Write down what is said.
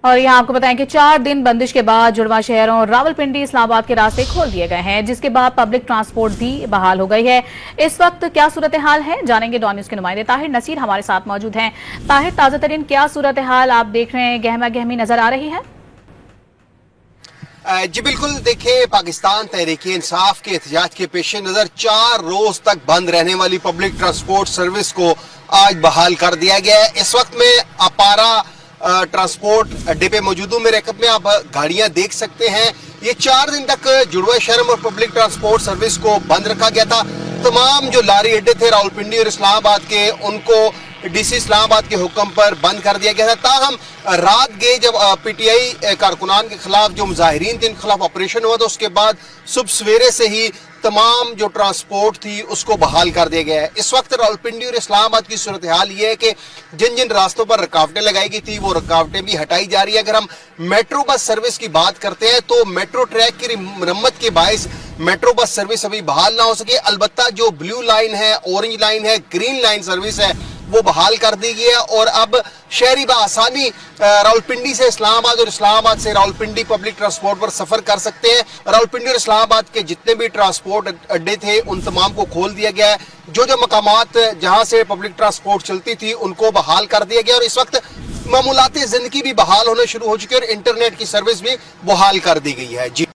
और यहाँ आपको बताएं कि 4 दिन बंदिश के बाद जुड़वा शहरों रावलपिंडी इस्लामाबाद के रास्ते खोल दिए गए हैं, जिसके बाद पब्लिक ट्रांसपोर्ट भी बहाल हो गई है। इस वक्त क्या सूरत हाल है, जानेंगे डॉन न्यूज के नुमाइंदे ताहिर नसीर हमारे साथ मौजूद हैं। ताहिर, ताजा तरीन क्या सूरत हाल आप देख रहे हैं, गहमा गहमी नजर आ रही है? जी बिल्कुल, देखिए पाकिस्तान तहरीक-ए-इंसाफ के एहतजाज के पेश नजर 4 रोज तक बंद रहने वाली पब्लिक ट्रांसपोर्ट सर्विस को आज बहाल कर दिया गया है। इस वक्त में अपारा ट्रांसपोर्ट अड्डे पे मौजूद हूँ। मेरे रकब में आप गाड़ियां देख सकते हैं। ये 4 दिन तक जुड़वा शहर और पब्लिक ट्रांसपोर्ट सर्विस को बंद रखा गया था। तमाम जो लारी अड्डे थे रावलपिंडी और इस्लामाबाद के, उनको डीसी इस्लामाबाद के हुक्म पर बंद कर दिया गया था। ताहम रात गए जब पीटीआई कारकुनान के खिलाफ जो मुजाहिरीन थे, इनके खिलाफ ऑपरेशन हुआ, तो उसके बाद सुबह सवेरे से ही तमाम जो ट्रांसपोर्ट थी उसको बहाल कर दिया गया है। इस वक्त रावलपिंडी और इस्लामाबाद की सूरत हाल ये है कि जिन जिन रास्तों पर रुकावटें लगाई गई थी वो रुकावटें भी हटाई जा रही है। अगर हम मेट्रो बस सर्विस की बात करते हैं तो मेट्रो ट्रैक की मरम्मत के बायस मेट्रो बस सर्विस अभी बहाल ना हो सके। अलबत्ता जो ब्लू लाइन है, ऑरेंज लाइन है, ग्रीन लाइन सर्विस है वो बहाल कर दी गई है और अब शहरी बआसानी रावलपिंडी से इस्लामाबाद और इस्लामाबाद से रावलपिंडी पब्लिक ट्रांसपोर्ट पर सफर कर सकते हैं। रावलपिंडी और इस्लामाबाद के जितने भी ट्रांसपोर्ट अड्डे थे उन तमाम को खोल दिया गया है। जो जो मकामात जहां से पब्लिक ट्रांसपोर्ट चलती थी उनको बहाल कर दिया गया और इस वक्त मामूलाती जिंदगी भी बहाल होना शुरू हो चुकी है और इंटरनेट की सर्विस भी बहाल कर दी गई है। जी।